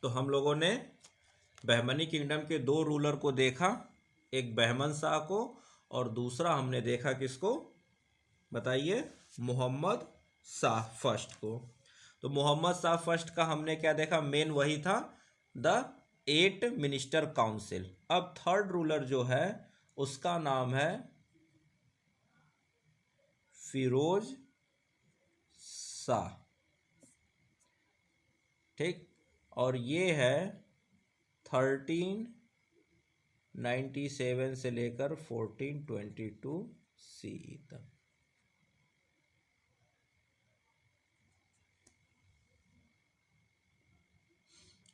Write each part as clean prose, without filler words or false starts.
तो हम लोगों ने बहमनी किंगडम के दो रूलर को देखा, एक बहमन शाह को और दूसरा हमने देखा किसको, बताइए, मोहम्मद शाह फर्स्ट को। तो मोहम्मद शाह फर्स्ट का हमने क्या देखा, मेन वही था, द 8 मिनिस्टर काउंसिल। अब थर्ड रूलर जो है उसका नाम है फिरोज शाह, ठीक। और ये है 1397 से लेकर 1422 CE तक,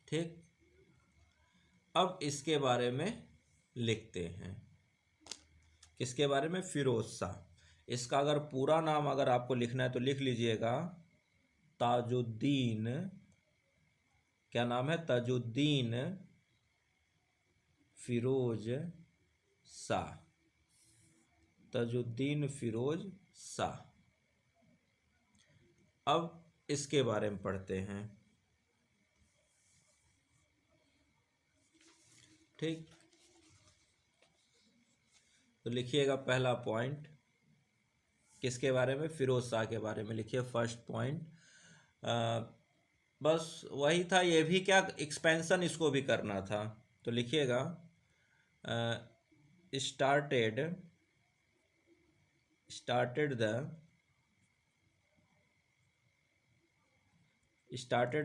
ठीक। अब इसके बारे में लिखते हैं, किसके बारे में, फिरोज शाह। इसका अगर पूरा नाम अगर आपको लिखना है तो लिख लीजिएगा, ताजुद्दीन, क्या नाम है, ताजुद्दीन फिरोज शाह, ताजुद्दीन फिरोज शाह। अब इसके बारे में पढ़ते हैं, ठीक। तो लिखिएगा पहला पॉइंट, किसके बारे में, फिरोज शाह के बारे में लिखिए फर्स्ट पॉइंट। बस वही था, ये भी क्या एक्सपेंशन इसको भी करना था। तो लिखिएगा started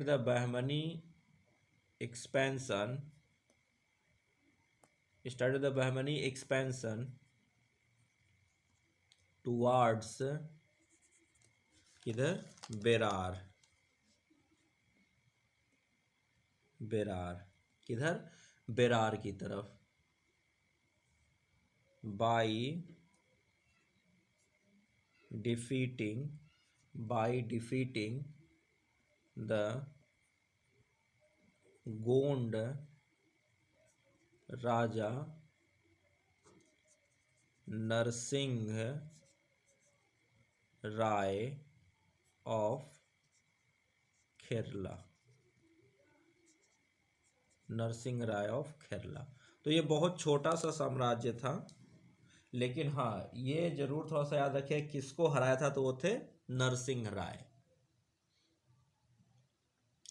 the Bahmani expansion towards किधर, बेरार, किधर, बेरार की तरफ, by defeating the Gond raja Narsingh Rai of Kherla, Narsingh Rai of Kherla. तो ये बहुत छोटा सा साम्राज्य था, लेकिन हाँ ये जरूर थोड़ा सा याद रखिए किसको हराया था, तो वो थे नरसिंह राय,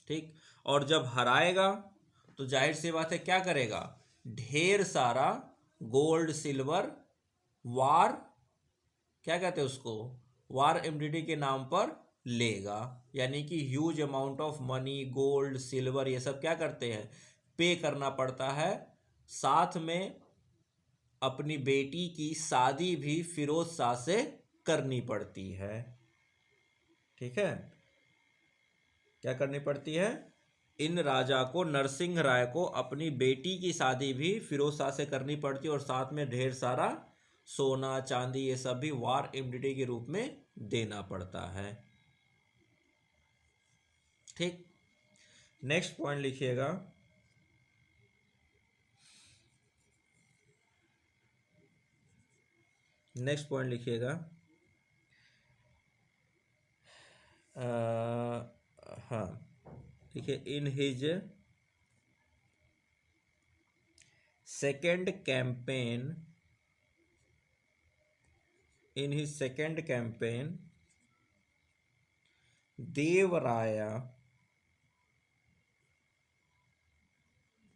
ठीक। और जब हराएगा तो जाहिर सी बात है क्या करेगा, ढेर सारा गोल्ड सिल्वर वार, क्या कहते हैं उसको, वार एमडीडी के नाम पर लेगा। यानी कि huge amount of money, gold, silver, ये सब क्या करते हैं, पे करना पड़ता है। साथ में अपनी बेटी की शादी भी फिरोज शाह से करनी पड़ती है, ठीक है। क्या करनी पड़ती है, इन राजा को, नरसिंह राय को अपनी बेटी की शादी भी फिरोज शाह से करनी पड़ती है, और साथ में ढेर सारा सोना चांदी ये सब भी वार इमडिटी के रूप में देना पड़ता है, ठीक। नेक्स्ट पॉइंट लिखिएगा, हाँ देखिए, इन हिज सेकेंड कैंपेन देवराया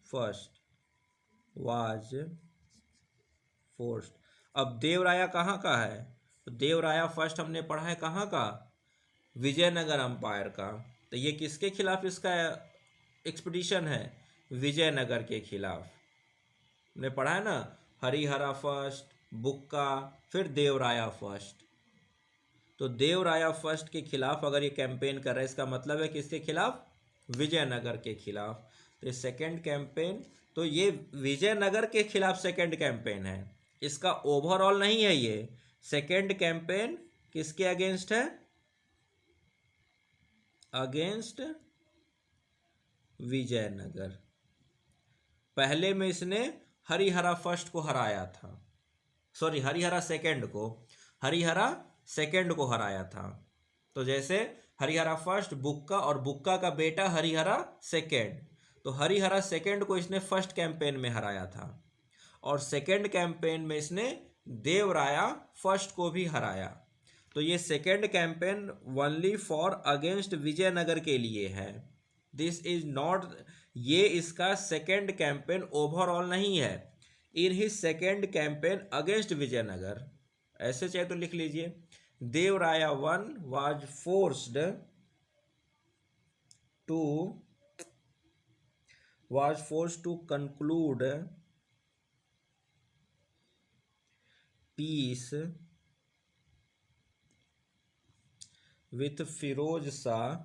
फर्स्ट वाज फोर्स्ड। अब देवराया कहाँ का है, तो देवराया फर्स्ट हमने पढ़ा है कहाँ का, विजयनगर अंपायर का। तो ये किसके खिलाफ इसका एक्सपीडिशन है, विजयनगर के खिलाफ। हमने पढ़ा है ना, हरिहरा फर्स्ट, बुक्का, फिर देवराया फर्स्ट। तो देवराया फर्स्ट के खिलाफ अगर ये कैंपेन कर रहा है, इसका मतलब है किसके खिलाफ, विजयनगर के खिलाफ। तो ये सेकेंड कैंपेन, तो ये विजयनगर के खिलाफ सेकेंड कैंपेन है, इसका ओवरऑल नहीं है। ये सेकेंड कैंपेन किसके अगेंस्ट है, अगेंस्ट विजयनगर। पहले में इसने हरिहरा फर्स्ट को हराया था, सॉरी हरिहरा सेकेंड को हराया था। तो जैसे हरिहरा फर्स्ट, बुक्का, और बुक्का का बेटा हरिहरा सेकेंड, तो हरिहरा सेकंड को इसने फर्स्ट कैंपेन में हराया था, और सेकंड कैंपेन में इसने देवराया फर्स्ट को भी हराया। तो ये second campaign only for against Vijayanagar के लिए है। दिस इज नॉट, ये इसका सेकंड कैंपेन ओवरऑल नहीं है। In his second campaign against Vijayanagar, ऐसे चाहे तो लिख लीजिए, Devaraya one was forced to conclude peace with Firoz Shah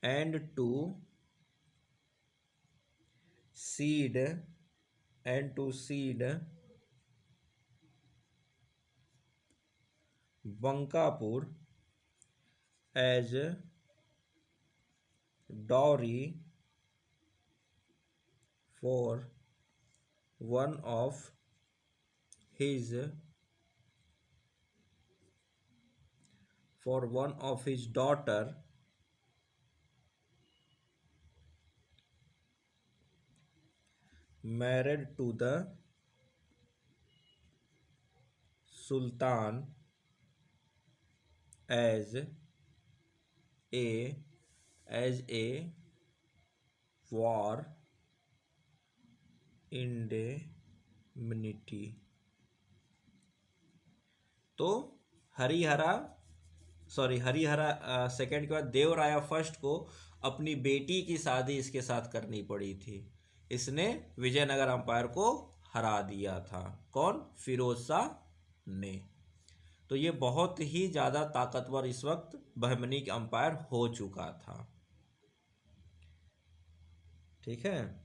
and to cede Bankapur as dowry for one of his daughter married to the Sultan as a war indemnity। तो Harihara second के बाद देवराया first को अपनी बेटी की शादी इसके साथ करनी पड़ी थी। इसने विजयनगर अंपायर को हरा दिया था। कौन? फिरोज शाह ने। तो ये बहुत ही ज़्यादा ताकतवर इस वक्त बहमनी का अंपायर हो चुका था। ठीक है,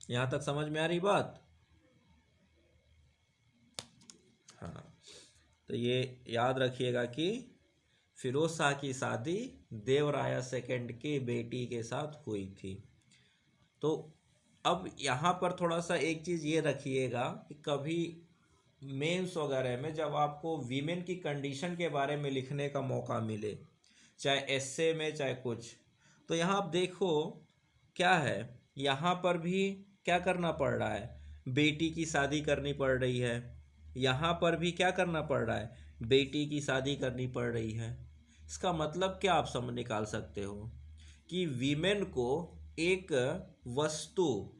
यहाँ तक समझ में आ रही बात? हाँ, तो ये याद रखिएगा कि फिरोज शाह की शादी देवराया सेकंड के बेटी के साथ हुई थी। तो अब यहाँ पर थोड़ा सा एक चीज़ ये रखिएगा कि कभी मेंस वगैरह में जब आपको वीमेन की कंडीशन के बारे में लिखने का मौका मिले, चाहे एस्से में चाहे कुछ, तो यहाँ आप देखो क्या है, यहाँ पर भी क्या करना पड़ रहा है, बेटी की शादी करनी पड़ रही है। यहाँ पर भी क्या करना पड़ रहा है, बेटी की शादी करनी पड़ रही है। इसका मतलब क्या आप समझ निकाल सकते हो कि वीमेन को एक वस्तु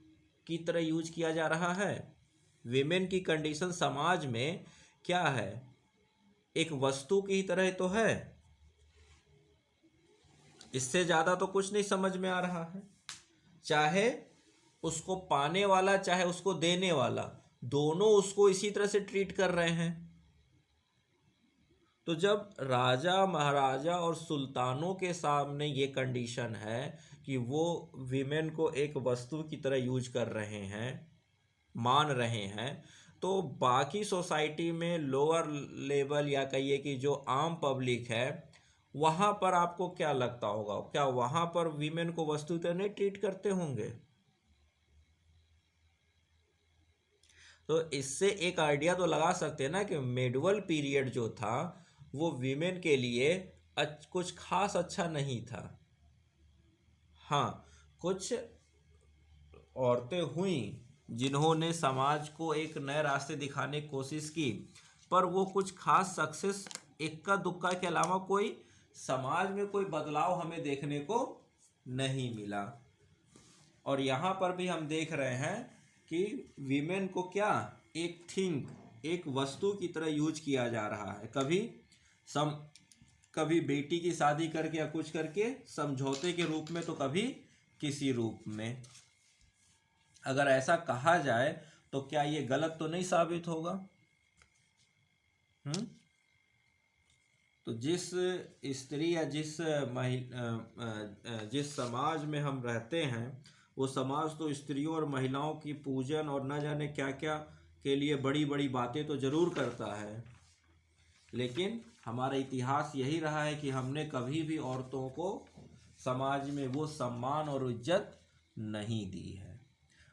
की तरह यूज किया जा रहा है। विमेन की कंडीशन समाज में क्या है, एक वस्तु की तरह तो है। इससे ज़्यादा तो कुछ नहीं समझ में आ रहा है। चाहे उसको पाने वाला चाहे उसको देने वाला, दोनों उसको इसी तरह से ट्रीट कर रहे हैं। तो जब राजा महाराजा और सुल्तानों के सामने ये कंडीशन है कि वो विमेन को एक वस्तु की तरह यूज कर रहे हैं, मान रहे हैं, तो बाकी सोसाइटी में लोअर लेवल या कहिए कि जो आम पब्लिक है, वहाँ पर आपको क्या लगता होगा, क्या वहाँ पर वीमेन को वस्तु की तरह नहीं ट्रीट करते होंगे? तो इससे एक आइडिया तो लगा सकते हैं ना कि मेडिवल पीरियड जो था वो वीमेन के लिए कुछ खास अच्छा नहीं था। हाँ, कुछ औरतें हुई जिन्होंने समाज को एक नए रास्ते दिखाने की कोशिश की, पर वो कुछ खास सक्सेस इक्का दुक्का के अलावा कोई समाज में कोई बदलाव हमें देखने को नहीं मिला। और यहाँ पर भी हम देख रहे हैं कि वीमेन को क्या एक वस्तु की तरह यूज किया जा रहा है। कभी बेटी की शादी करके या कुछ करके समझौते के रूप में, तो कभी किसी रूप में। अगर ऐसा कहा जाए तो क्या ये गलत तो नहीं साबित होगा? तो जिस स्त्री या जिस समाज में हम रहते हैं, वो समाज तो स्त्रियों और महिलाओं की पूजन और न जाने क्या क्या के लिए बड़ी बड़ी बातें तो जरूर करता है, लेकिन हमारा इतिहास यही रहा है कि हमने कभी भी औरतों को समाज में वो सम्मान और इज्जत नहीं दी है।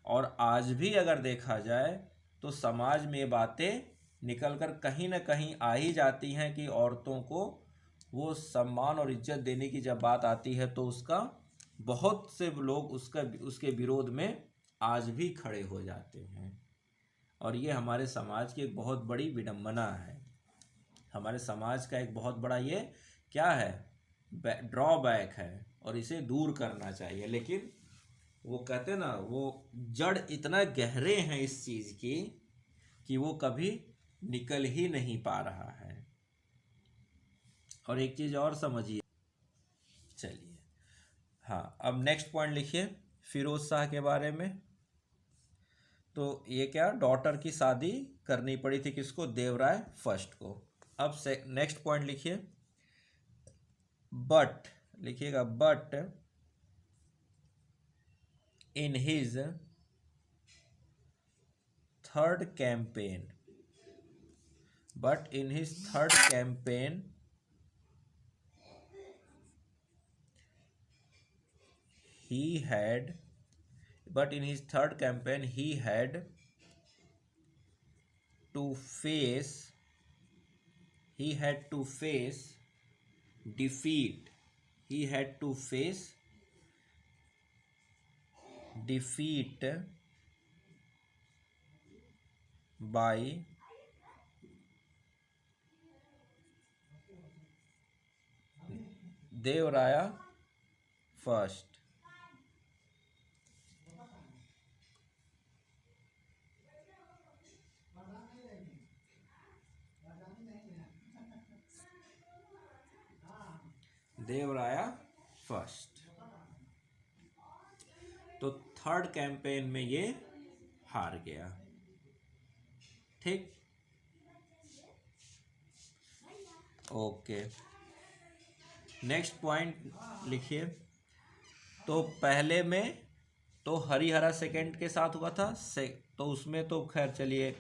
और आज भी अगर देखा जाए तो समाज में ये बातें निकल कर कहीं ना कहीं आ ही जाती हैं कि औरतों को वो सम्मान और इज्जत देने की जब बात आती है तो उसका बहुत से लोग उसके विरोध में आज भी खड़े हो जाते हैं। और ये हमारे समाज की एक बहुत बड़ी विडंबना है। हमारे समाज का एक बहुत बड़ा ये क्या है, ड्रॉबैक है, और इसे दूर करना चाहिए। लेकिन वो कहते हैं ना, वो जड़ इतना गहरे हैं इस चीज़ की कि वो कभी निकल ही नहीं पा रहा है। और एक चीज़ और समझिए, चलिए हाँ, अब नेक्स्ट पॉइंट लिखिए फिरोज शाह के बारे में। तो ये क्या, डॉटर की शादी करनी पड़ी थी किसको, देवराय फर्स्ट को। अब से नेक्स्ट पॉइंट लिखिए, बट लिखिएगा, but in his third campaign, but in his third campaign he had to face defeat. He had to face defeat by देवराया फर्स्ट। देवराया फर्स्ट। तो थर्ड कैंपेन में ये हार गया। ठीक, ओके। नेक्स्ट पॉइंट लिखिए, तो पहले में तो हरिहरा सेकंड के साथ हुआ था तो उसमें तो खैर चलिए,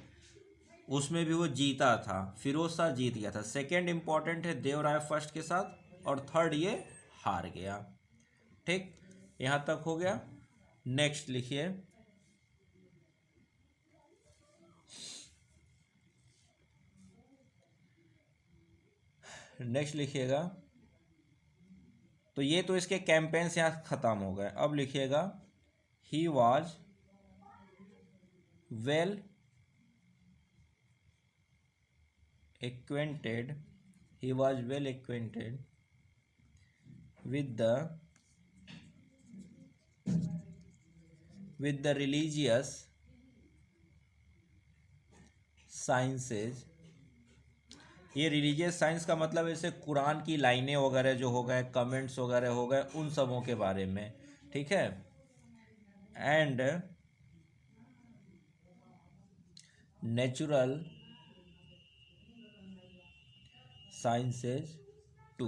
उसमें भी वो जीता था, फिरोज शाह जीत गया था। सेकंड इंपॉर्टेंट है देवराय फर्स्ट के साथ, और थर्ड ये हार गया। ठीक, यहाँ तक हो गया। नेक्स्ट लिखिए, नेक्स्ट लिखिएगा, तो ये तो इसके कैंपेन्स यहाँ ख़त्म हो गए। अब लिखिएगा, he was well acquainted with the religious sciences। ये रिलीजियस साइंस का मतलब जैसे कुरान की लाइनें वगैरह जो हो गए, कमेंट्स वगैरह हो गए, उन सबों के बारे में। ठीक है, and natural sciences two.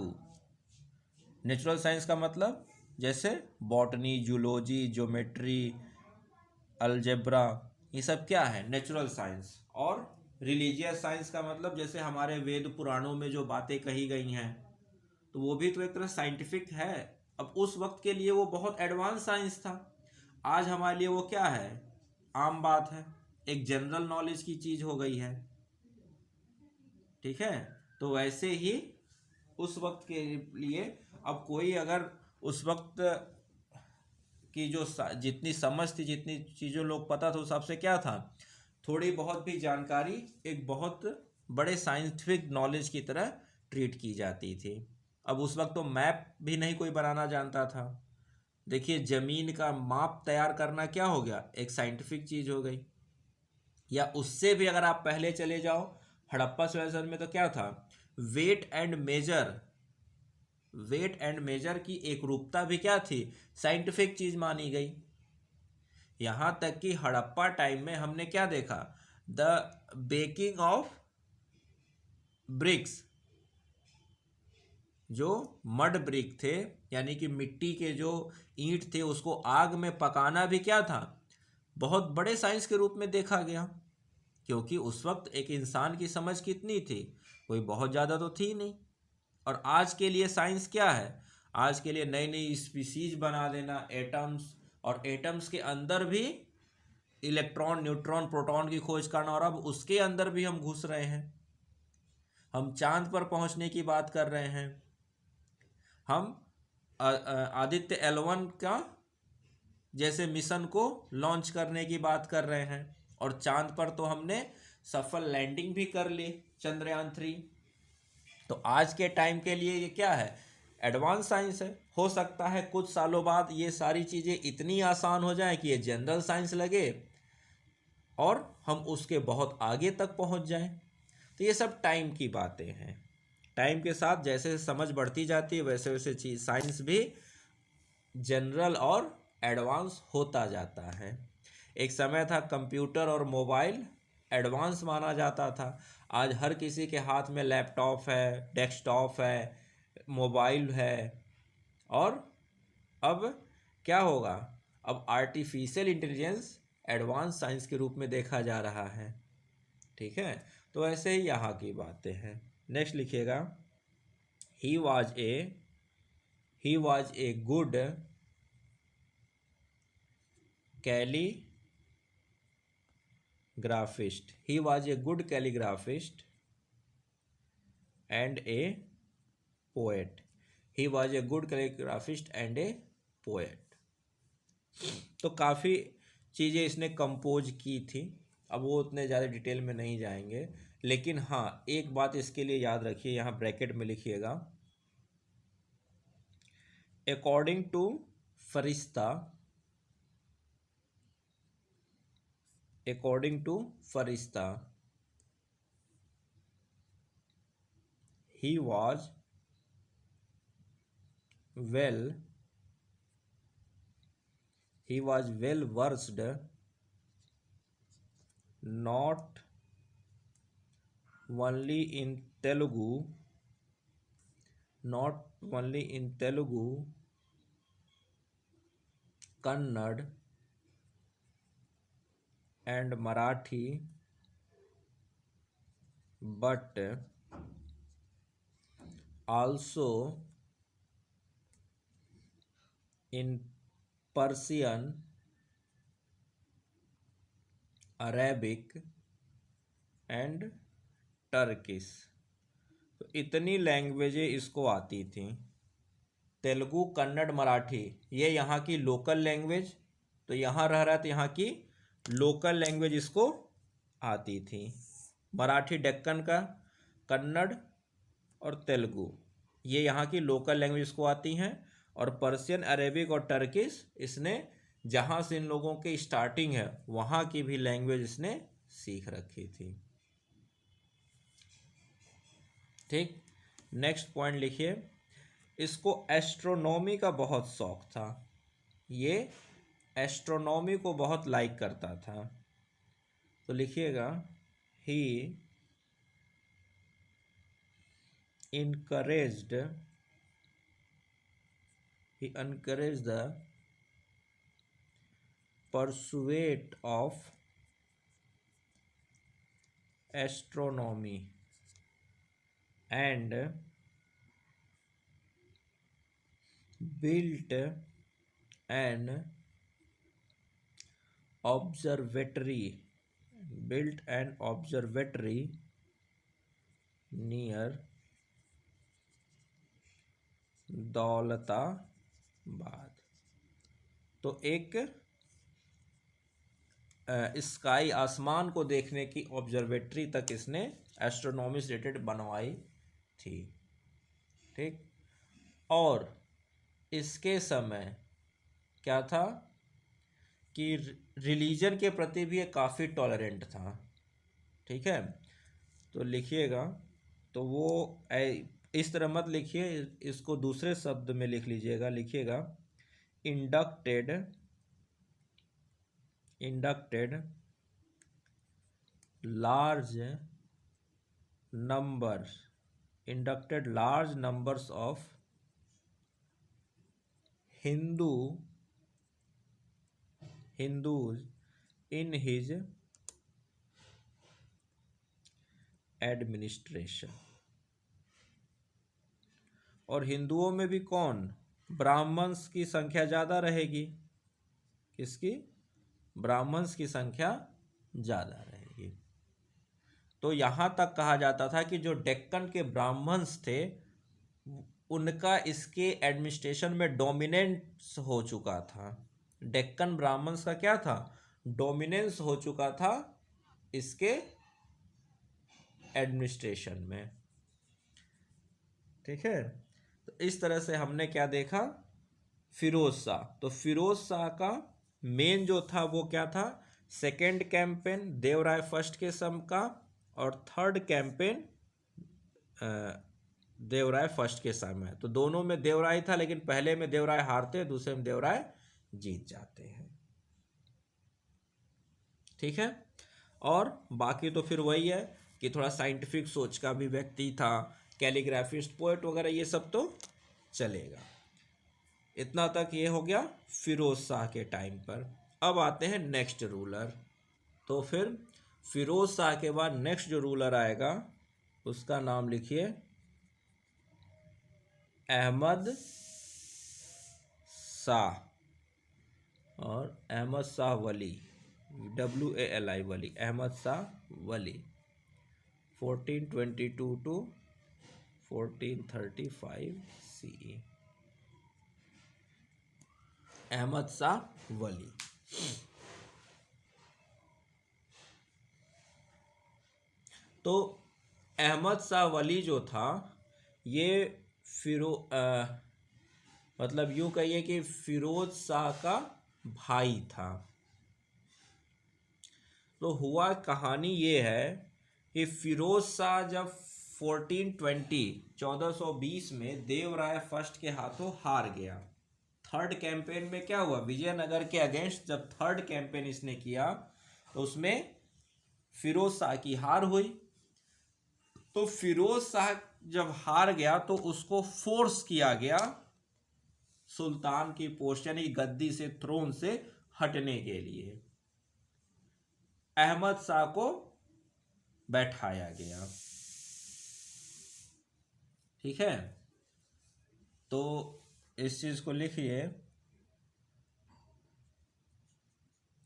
Natural science का मतलब जैसे बॉटनी, जूलॉजी, ज्योमेट्री, अलजेब्रा, ये सब क्या है, नेचुरल साइंस। और रिलीजियस साइंस का मतलब जैसे हमारे वेद पुराणों में जो बातें कही गई हैं, तो वो भी तो एक तरह साइंटिफिक है। अब उस वक्त के लिए वो बहुत एडवांस साइंस था, आज हमारे लिए वो क्या है, आम बात है, एक जनरल नॉलेज की चीज़ हो गई है। ठीक है, तो वैसे ही उस वक्त के लिए अब कोई अगर उस वक्त की जो जितनी समझ थी, जितनी चीज़ों लोग पता था, उस हिसाब से क्या था, थोड़ी बहुत भी जानकारी एक बहुत बड़े साइंटिफिक नॉलेज की तरह ट्रीट की जाती थी। अब उस वक्त तो मैप भी नहीं कोई बनाना जानता था। देखिए, ज़मीन का माप तैयार करना क्या हो गया, एक साइंटिफिक चीज़ हो गई। या उससे भी अगर आप पहले चले जाओ, हड़प्पा सिविलाइजेशन में तो क्या था, वेट एंड मेजर की एक रूपता भी क्या थी, साइंटिफिक चीज़ मानी गई। यहाँ तक कि हड़प्पा टाइम में हमने क्या देखा, द बेकिंग ऑफ ब्रिक्स, जो मड ब्रिक थे, यानी कि मिट्टी के जो ईंट थे, उसको आग में पकाना भी क्या था, बहुत बड़े साइंस के रूप में देखा गया। क्योंकि उस वक्त एक इंसान की समझ कितनी थी, कोई बहुत ज़्यादा तो थी नहीं। और आज के लिए साइंस क्या है, आज के लिए नई नई स्पीसीज बना देना, एटम्स, और एटम्स के अंदर भी इलेक्ट्रॉन, न्यूट्रॉन, प्रोटॉन की खोज करना, और अब उसके अंदर भी हम घुस रहे हैं। हम चांद पर पहुंचने की बात कर रहे हैं। हम आदित्य L1 का जैसे मिशन को लॉन्च करने की बात कर रहे हैं, और चांद पर तो हमने सफल लैंडिंग भी कर ली, चंद्रयान 3। तो आज के टाइम के लिए ये क्या है, एडवांस साइंस है। हो सकता है कुछ सालों बाद ये सारी चीज़ें इतनी आसान हो जाए कि ये जनरल साइंस लगे और हम उसके बहुत आगे तक पहुंच जाएं। तो ये सब टाइम की बातें हैं। टाइम के साथ जैसे समझ बढ़ती जाती है वैसे वैसे चीज साइंस भी जनरल और एडवांस होता जाता है। एक समय था कंप्यूटर और मोबाइल एडवांस माना जाता था। आज हर किसी के हाथ में लैपटॉप है, डेस्कटॉप है, मोबाइल है। और अब क्या होगा, अब आर्टिफिशियल इंटेलिजेंस एडवांस साइंस के रूप में देखा जा रहा है। ठीक है, तो ऐसे ही यहाँ की बातें हैं। नेक्स्ट लिखिएगा, he was a good calligraphist. He was a good calligraphist and a poet. He was a good calligraphist and a poet. तो काफ़ी चीज़ें इसने कंपोज की थी, अब वो उतने ज़्यादा डिटेल में नहीं जाएंगे। लेकिन हाँ, एक बात इसके लिए याद रखिए, यहाँ ब्रैकेट में लिखिएगा, according to Firishta, according to Farishta, he was well versed not only in Telugu, Kannada and Marathi, but also in Persian, Arabic and Turkish। तो इतनी लैंग्वेजें इसको आती थी। तेलुगु, कन्नड़, मराठी ये यहाँ की लोकल लैंग्वेज, तो यहाँ रह रहा है तो यहाँ की लोकल लैंग्वेज इसको आती थी। मराठी डेक्कन का, कन्नड़ और तेलुगु ये यहाँ की लोकल लैंग्वेज इसको आती हैं। और पर्शियन, अरेबिक और टर्किश इसने जहाँ से इन लोगों की स्टार्टिंग है वहाँ की भी लैंग्वेज इसने सीख रखी थी। ठीक, नेक्स्ट पॉइंट लिखिए, इसको एस्ट्रोनॉमी का बहुत शौक था। ये एस्ट्रोनॉमी को बहुत लाइक करता था। तो लिखिएगा, ही encouraged the pursuit of astronomy and built an observatory near Daulatabad. तो एक स्काई, आसमान को देखने की ऑब्जर्वेटरी तक इसने एस्ट्रोनॉमी से रिलेटेड बनवाई थी। ठीक, और इसके समय क्या था कि रिलीजन के प्रति भी ये काफ़ी टॉलरेंट था। ठीक है, तो लिखिएगा, तो वो इस तरह मत लिखिए, इसको दूसरे शब्द में लिख लीजिएगा। लिखिएगा, inducted large numbers of Hindus in his administration. और हिंदुओं में भी कौन, ब्राह्मण्स की संख्या ज़्यादा रहेगी। किसकी, ब्राह्मण्स की संख्या ज़्यादा रहेगी। तो यहाँ तक कहा जाता था कि जो डेक्कन के ब्राह्मण्स थे उनका इसके एडमिनिस्ट्रेशन में डोमिनेंस हो चुका था। डेक्कन ब्राह्मण्स का क्या था, डोमिनेंस हो चुका था इसके एडमिनिस्ट्रेशन में। ठीक है, तो इस तरह से हमने क्या देखा, फिरोज शाह। तो फिरोज शाह का मेन जो था वो क्या था, सेकेंड कैंपेन देवराय फर्स्ट के समय का, और थर्ड कैंपेन देवराय फर्स्ट के समय। तो दोनों में देवराय था, लेकिन पहले में देवराय हारते हैं, दूसरे में देवराय जीत जाते हैं। ठीक है, और बाकी तो फिर वही है कि थोड़ा साइंटिफिक सोच का भी व्यक्ति था, कैलीग्राफिस्ट, पोएट वगैरह ये सब तो चलेगा। इतना तक ये हो गया फिरोज शाह के टाइम पर। अब आते हैं नेक्स्ट रूलर। तो फिर फिरोज शाह के बाद नेक्स्ट जो रूलर आएगा उसका नाम लिखिए अहमद शाह, और अहमद शाह वली, WALI Wali, Ahmad Shah Wali, 1422 to 1435 CE, Ahmad Shah वली। तो अहमद शाह वली जो था ये मतलब यूँ कहिए कि फिरोज शाह का भाई था। तो हुआ कहानी ये है कि फिरोज शाह जब 1420 में देवराय फर्स्ट के हाथों हार गया। थर्ड कैंपेन में क्या हुआ, विजयनगर के अगेंस्ट जब थर्ड कैंपेन इसने किया तो उसमें फिरोज शाह की हार हुई। तो फिरोज शाह जब हार गया तो उसको फोर्स किया गया सुल्तान की पोस्ट यानी गद्दी से, थ्रोन से हटने के लिए अहमद शाह को बैठाया गया। ठीक है, तो इस चीज को लिखिए,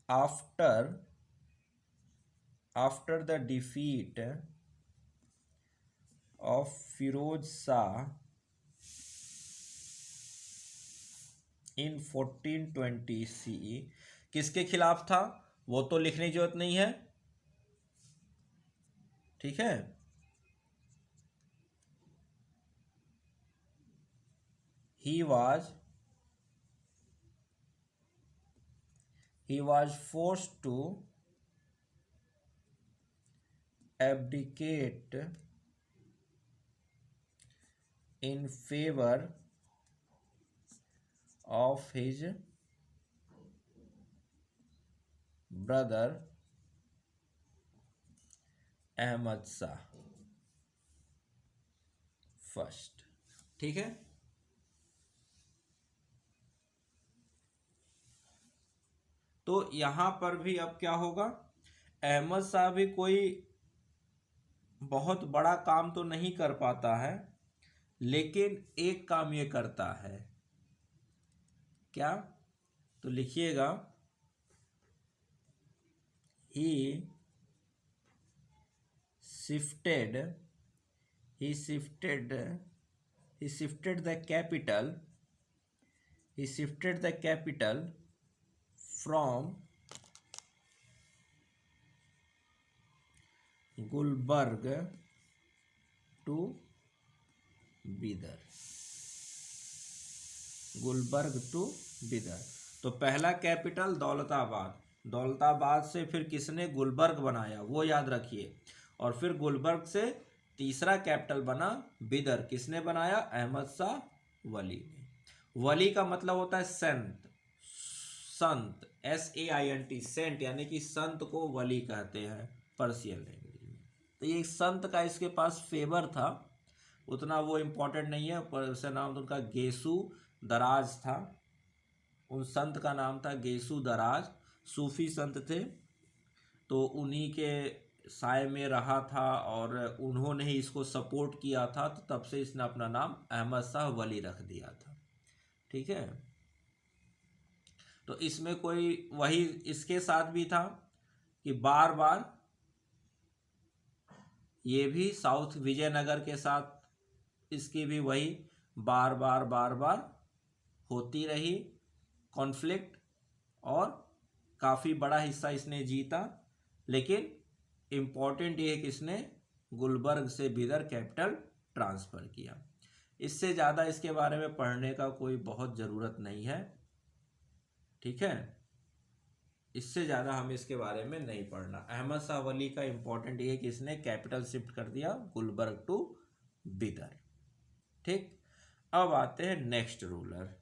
after the defeat of Firoz Shah in 1420 CE, किसके खिलाफ था वो तो लिखने की जरूरत नहीं है। ठीक है, he was forced to abdicate in favor of his brother Ahmad Shah first. ठीक है, तो यहां पर भी अब क्या होगा, अहमद शाह भी कोई बहुत बड़ा काम तो नहीं कर पाता है, लेकिन एक काम ये करता है, क्या, तो लिखिएगा he shifted the capital from Gulbarga to Bidar, Gulbarga to Bidar. तो पहला कैपिटल दौलताबाद, दौलताबाद से फिर किसने गुलबर्ग बनाया वो याद रखिए, और फिर गुलबर्ग से तीसरा कैपिटल बना बीदर, किसने बनाया, अहमद शाह वली ने। वली का मतलब होता है संत, संत SAINT, सेंट यानी कि संत को वली कहते हैं पर्शियन लैंग्वेज में। तो ये संत का इसके पास फेवर था, उतना वो इम्पोर्टेंट नहीं है, पर उसका नाम तो उनका गेसु दराज था, उन संत का नाम था गेसु दराज, सूफी संत थे। तो उन्हीं के साय में रहा था और उन्होंने ही इसको सपोर्ट किया था, तो तब से इसने अपना नाम अहमद शाह वली रख दिया था। ठीक है, तो इसमें कोई वही इसके साथ भी था कि बार बार ये भी साउथ विजयनगर के साथ इसकी भी वही बार बार होती रही कॉन्फ्लिक्ट, और काफ़ी बड़ा हिस्सा इसने जीता, लेकिन इम्पॉर्टेंट ये है कि इसने गुलबर्ग से बिदर कैपिटल ट्रांसफ़र किया। इससे ज़्यादा इसके बारे में पढ़ने का कोई बहुत ज़रूरत नहीं है, ठीक है। इससे ज़्यादा हमें इसके बारे में नहीं पढ़ना। अहमद शाह वली का इम्पोर्टेंट ये है कि इसने कैपिटल शिफ्ट कर दिया गुलबर्ग टू बिदर, ठीक। अब आते हैं नेक्स्ट रूलर।